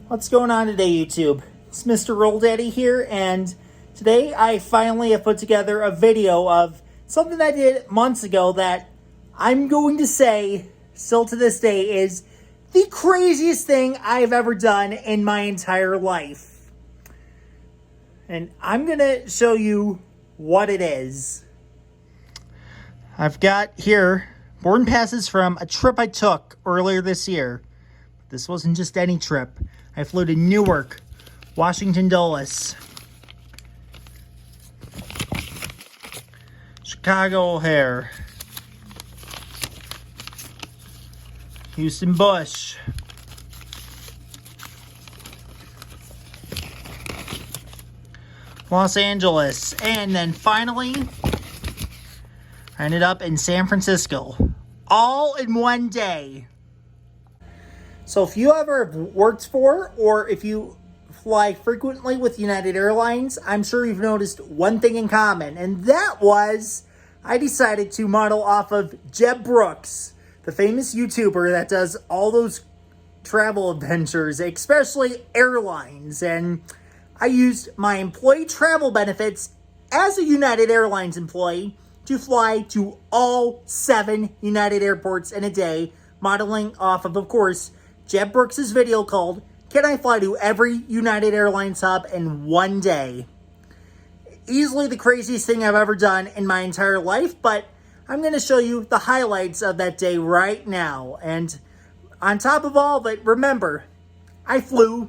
What's going on today, YouTube? It's Mr. Roll Daddy here, and today I finally have put together a video of something I did months ago that I'm going to say, still to this day, is the craziest thing I've ever done in my entire life. And I'm going to show you what it is. I've got here boarding passes from a trip I took earlier this year. This wasn't just any trip. I flew to Newark, Washington Dulles, Chicago O'Hare, Houston Bush, Los Angeles, and then finally I ended up in San Francisco, all in one day. So if you ever have worked for, or if you fly frequently with United Airlines, I'm sure you've noticed one thing in common, and that was I decided to model off of Jeb Brooks, the famous YouTuber that does all those travel adventures, especially airlines. And I used my employee travel benefits as a United Airlines employee to fly to all 7 United airports in a day, modeling off of course, Jeb Brooks' video called, "Can I Fly to Every United Airlines Hub in One Day?" Easily the craziest thing I've ever done in my entire life, but I'm going to show you the highlights of that day right now. And on top of all of it, remember, I flew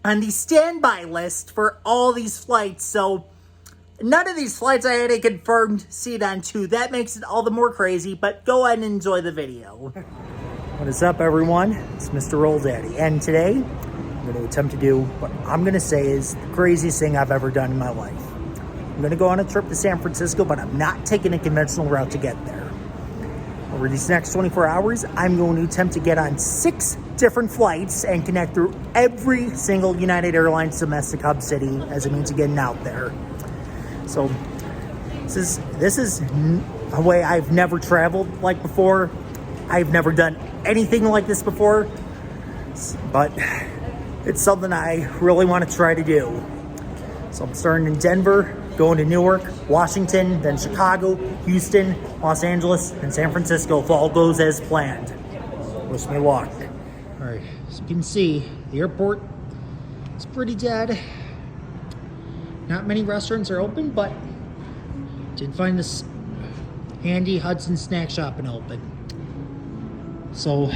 on the standby list for all these flights, so none of these flights I had a confirmed seat on too. That makes it all the more crazy, but go ahead and enjoy the video. What is up, everyone? It's Mr. Roll Daddy, and today I'm going to attempt to do what I'm going to say is the craziest thing I've ever done in my life. I'm going to go on a trip to San Francisco, but I'm not taking a conventional route to get there. Over these next 24 hours, I'm going to attempt to get on 6 different flights and connect through every single United Airlines domestic hub city as a means of getting out there. So this is a way I've never traveled like before. I've never done anything like this before, but it's something I really want to try to do. So I'm starting in Denver, going to Newark, Washington, then Chicago, Houston, Los Angeles, and San Francisco if all goes as planned. Wish me luck. All right, as you can see, the airport is pretty dead. Not many restaurants are open, but did find this handy Hudson snack shop open. So,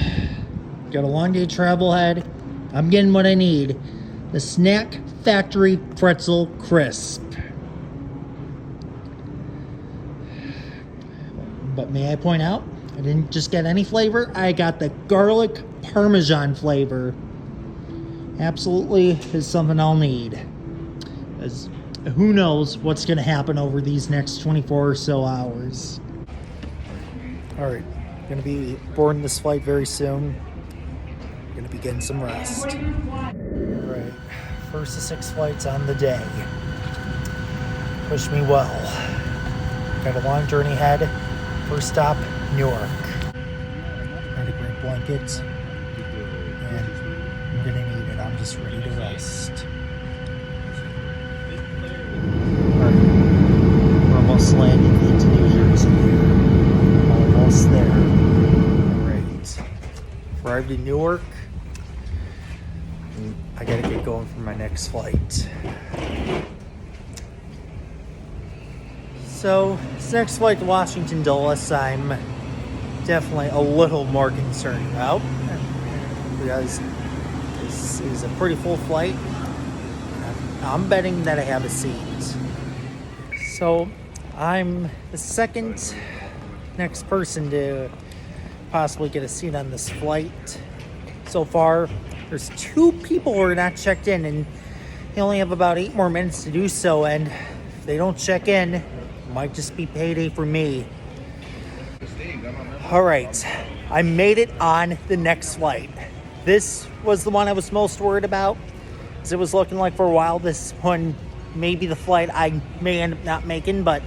got a long day travel ahead. I'm getting what I need. The Snack Factory Pretzel Crisp. But may I point out, I didn't just get any flavor. I got the garlic parmesan flavor. Absolutely is something I'll need. As who knows what's going to happen over these next 24 or so hours. All right. Going to be boarding this flight very soon. Going to be getting some rest. All right, first of 6 flights on the day. Wish me well. Got a long journey ahead. First stop, Newark. Got a great blanket, and I'm gonna need it. I'm just ready to rest. All right, we're almost landing into New Jersey here. Almost there. Arrived in Newark. And I gotta get going for my next flight. So, this next flight to Washington Dulles, I'm definitely a little more concerned about, because this is a pretty full flight. I'm betting that I have a seat. So, I'm the second next person to possibly get a seat on this flight. So far, there's 2 people who are not checked in, and they only have about 8 more minutes to do so, and if they don't check in, it might just be payday for me. All right, I made it on the next flight. This was the one I was most worried about, as it was looking like for a while this one may be the flight I may end up not making, but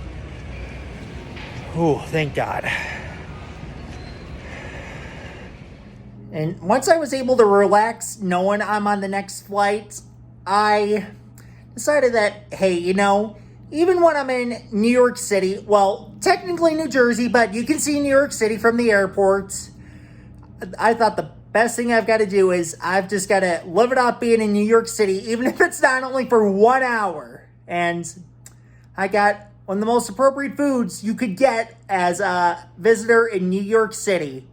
oh, thank God. And once I was able to relax knowing I'm on the next flight, I decided that, hey, even when I'm in New York City, well, technically New Jersey, but you can see New York City from the airport, I thought the best thing I've got to do is I've just got to live it up being in New York City, even if it's not only for 1 hour. And I got one of the most appropriate foods you could get as a visitor in New York City.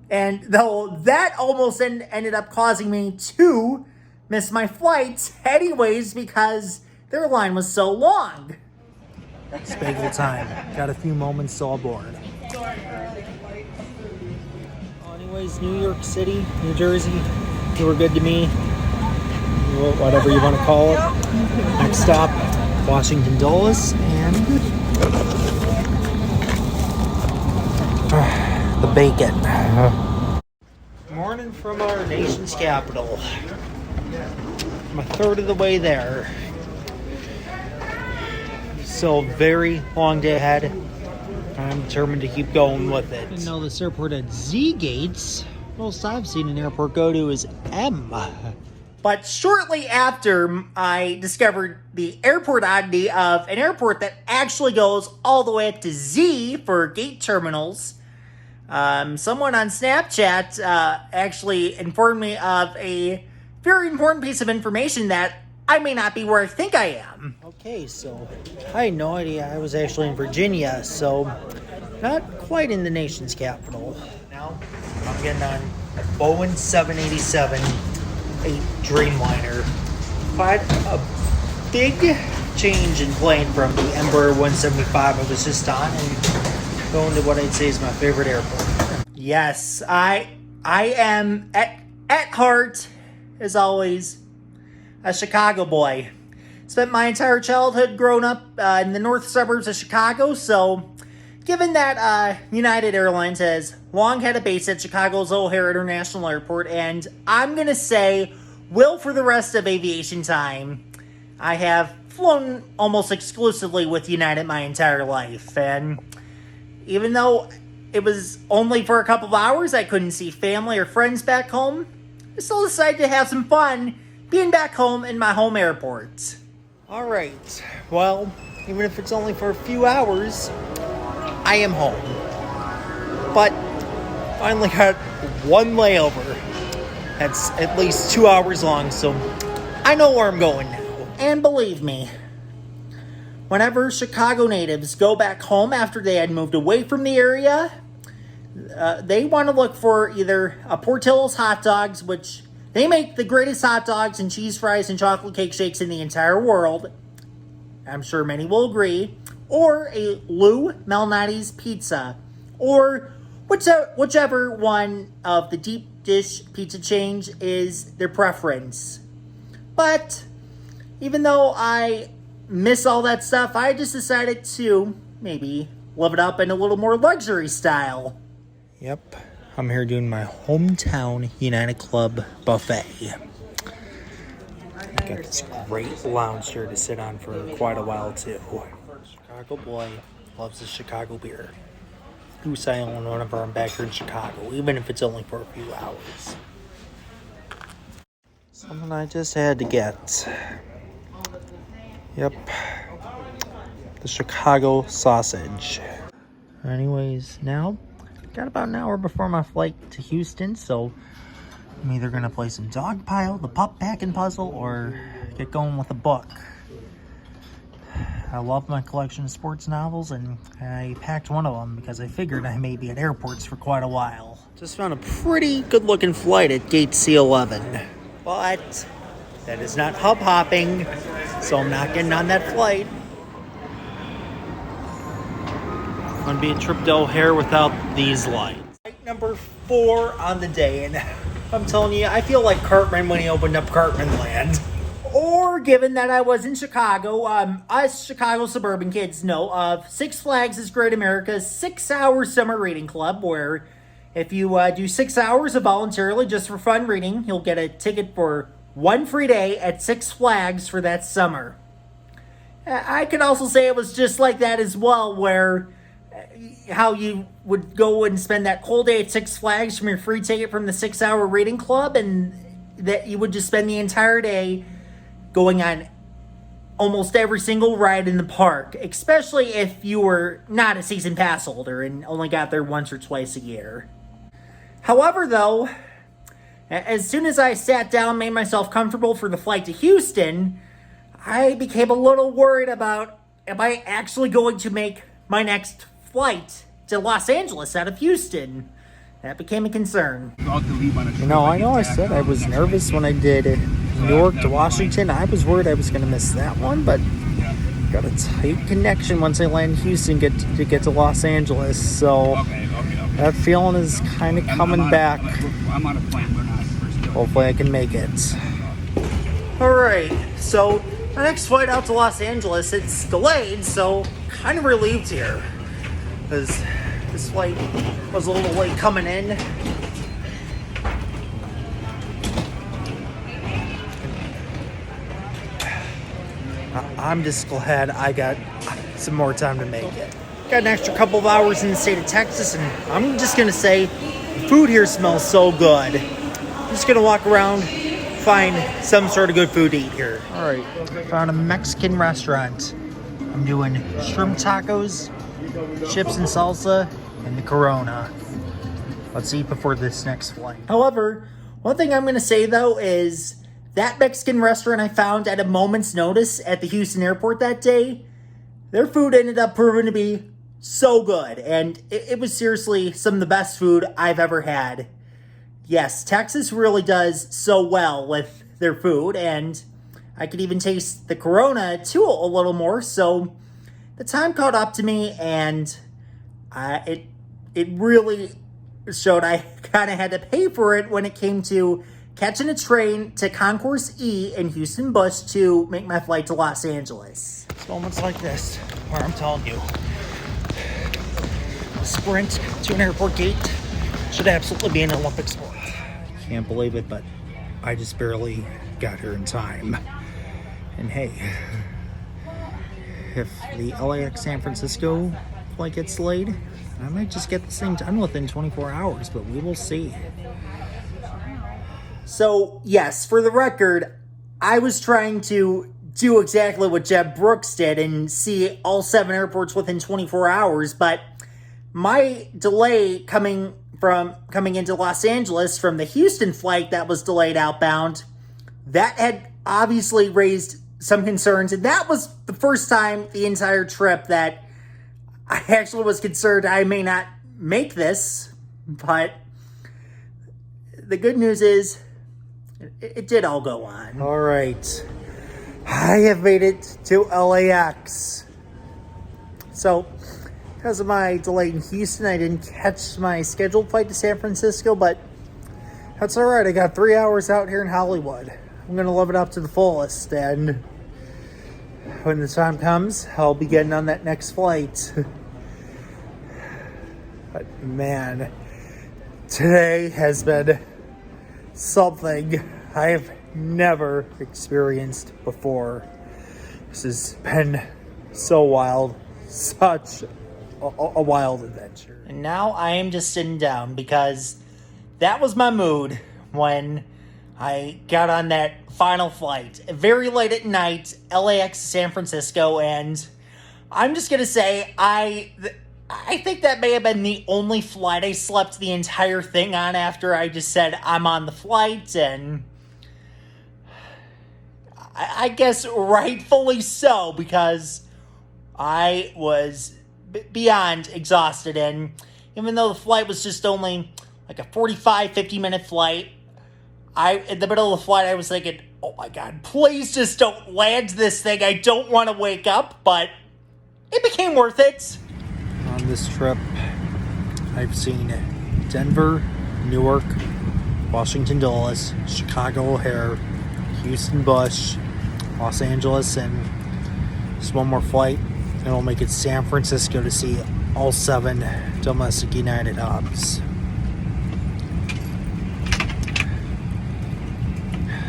And though that almost ended up causing me to miss my flights anyways because their line was so long. It's bagel time. Got a few moments till aboard. Anyways, New York City, New Jersey, you were good to me. Whatever you want to call it. Next stop, Washington Dulles, and the bacon. Morning from our nation's capital. I'm a third of the way there. Still a very long day ahead. I'm determined to keep going with it. I didn't know this airport had Z gates. Most I've seen an airport go to is M. But shortly after I discovered the airport oddity of an airport that actually goes all the way up to Z for gate terminals, someone on Snapchat actually informed me of a very important piece of information that I may not be where I think I am. Okay, so I had no idea I was actually in Virginia, so not quite in the nation's capital. Now I'm getting on a Boeing 787 a Dreamliner. Quite a big change in plane from the Embraer 175 I was just on and going to what I'd say is my favorite airport. Yes, I am at heart, as always, a Chicago boy. Spent my entire childhood growing up in the north suburbs of Chicago, so given that United Airlines has long had a base at Chicago's O'Hare International Airport, and I'm going to say will for the rest of aviation time, I have flown almost exclusively with United my entire life. And even though it was only for a couple of hours, I couldn't see family or friends back home, I still decided to have some fun being back home in my home airport. All right, well, even if it's only for a few hours, I am home. But finally got one layover that's at least 2 hours long, so I know where I'm going now. And believe me, whenever Chicago natives go back home after they had moved away from the area, they want to look for either a Portillo's hot dogs, which they make the greatest hot dogs and cheese fries and chocolate cake shakes in the entire world. I'm sure many will agree. Or a Lou Malnati's pizza. Or whichever one of the deep dish pizza chains is their preference. But even though I miss all that stuff, I just decided to maybe live it up in a little more luxury style. Yep. I'm here doing my hometown United Club buffet. I got this great lounge chair to sit on for quite a while too. Chicago boy loves the Chicago beer. Goose Island whenever I'm back here in Chicago, even if it's only for a few hours. Something I just had to get. Yep. The Chicago sausage. Anyways, now got about an hour before my flight to Houston, so I'm either going to play some Dogpile, the pup packing puzzle, or get going with a book. I love my collection of sports novels, and I packed one of them because I figured I may be at airports for quite a while. Just found a pretty good-looking flight at gate C11, but that is not hub hopping, so I'm not getting on that flight. Going to be a trip to O'Hare without these lights. Flight number 4 on the day, and I'm telling you, I feel like Cartman when he opened up Cartman Land. Or, given that I was in Chicago, us Chicago suburban kids know of Six Flags Great America's 6-hour summer reading club, where if you do 6 hours of voluntarily just for fun reading, you'll get a ticket for one free day at Six Flags for that summer. I can also say it was just like that as well, where how you would go and spend that whole day at Six Flags from your free ticket from the 6-hour rating club, and that you would just spend the entire day going on almost every single ride in the park, especially if you were not a season pass holder and only got there once or twice a year. However, though, as soon as I sat down, made myself comfortable for the flight to Houston, I became a little worried about, am I actually going to make my next flight to Los Angeles out of Houston? That became a concern. You know I said I was nervous when I did Newark to Washington. I was worried I was going to miss that one, but got a tight connection once I land in Houston to get to Los Angeles. So that feeling is kind of coming back. Hopefully I can make it. All right, so our next flight out to Los Angeles, it's delayed, so kind of relieved here, because this flight was a little late coming in. I'm just glad I got some more time to make it. Got an extra couple of hours in the state of Texas, and I'm just gonna say, the food here smells so good. I'm just gonna walk around, find some sort of good food to eat here. All right, found a Mexican restaurant. I'm doing shrimp tacos, chips and salsa, and the Corona. Let's eat before this next flight. However, one thing I'm gonna say though is that Mexican restaurant I found at a moment's notice at the Houston airport that day, their food ended up proving to be so good, and it was seriously some of the best food I've ever had. Yes, Texas really does so well with their food, and I could even taste the Corona too a little more, so the time caught up to me, and it really showed I kind of had to pay for it when it came to catching a train to Concourse E in Houston Bush to make my flight to Los Angeles. It's moments like this where I'm telling you, the sprint to an airport gate should absolutely be an Olympic sport. Can't believe it, but I just barely got here in time. And hey, if the LAX San Francisco flight gets delayed, I might just get this thing done within 24 hours, but we will see. So, yes, for the record, I was trying to do exactly what Jeb Brooks did and see all 7 airports within 24 hours, but my delay coming into Los Angeles from the Houston flight that was delayed outbound, that had obviously raised some concerns, and that was the first time the entire trip that I actually was concerned I may not make this, but the good news is it did all go on. All right, I have made it to LAX. So, because of my delay in Houston, I didn't catch my scheduled flight to San Francisco, but that's all right. I got 3 hours out here in Hollywood. I'm going to live it up to the fullest, and when the time comes, I'll be getting on that next flight. But man, today has been something I have never experienced before. This has been so wild, such a wild adventure. And now I am just sitting down because that was my mood when I got on that final flight. Very late at night, LAX to San Francisco, and I'm just gonna say I think that may have been the only flight I slept the entire thing on after I just said I'm on the flight, and I guess rightfully so, because I was beyond exhausted, and even though the flight was just only like a 50 minute flight, in the middle of the flight I was thinking, oh my god, please just don't land this thing, I don't want to wake up, but it became worth it. On this trip, I've seen Denver, Newark, Washington Dulles, Chicago O'Hare, Houston Bush, Los Angeles, and just one more flight, and we'll make it San Francisco to see all 7 domestic United hubs.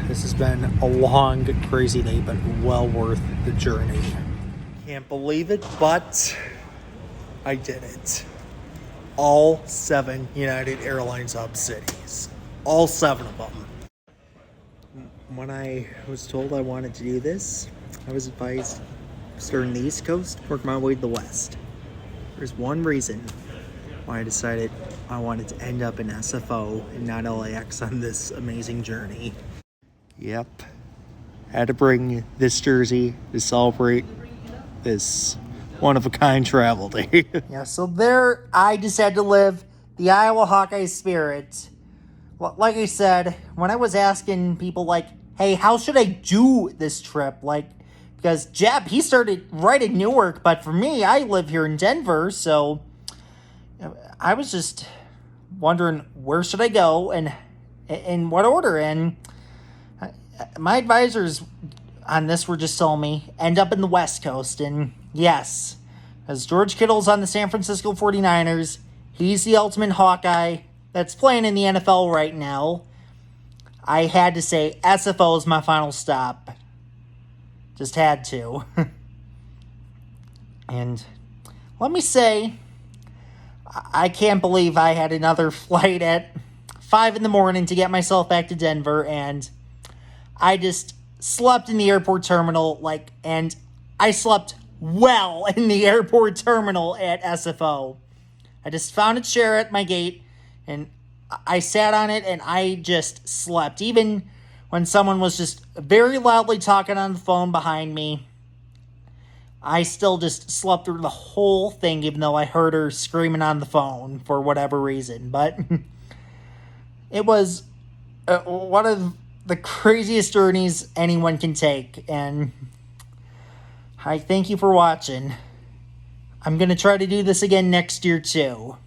This has been a long, crazy day, but well worth the journey. Can't believe it, but I did it. All 7 United Airlines Hub cities. All 7 of them. When I was told I wanted to do this, I was advised starting the East Coast, work my way to the West. There's one reason why I decided I wanted to end up in SFO and not LAX on this amazing journey. Yep. Had to bring this jersey to celebrate this one-of-a-kind travel day. Yeah, so there I just had to live the Iowa Hawkeye spirit. Like I said, when I was asking people, like, hey, how should I do this trip? Like, because Jeb, he started right in Newark, but for me, I live here in Denver, so I was just wondering where should I go and in what order. And my advisors on this were just telling me, end up in the West Coast. And yes, as George Kittle's on the San Francisco 49ers, he's the ultimate Hawkeye that's playing in the NFL right now. I had to say SFO is my final stop. Just had to. And let me say, I can't believe I had another flight at 5 in the morning to get myself back to Denver, and I just slept in the airport terminal, and I slept well in the airport terminal at SFO. I just found a chair at my gate, and I sat on it, and I just slept. Even when someone was just very loudly talking on the phone behind me, I still just slept through the whole thing, even though I heard her screaming on the phone for whatever reason. But it was one of the craziest journeys anyone can take, and I thank you for watching. I'm going to try to do this again next year, too.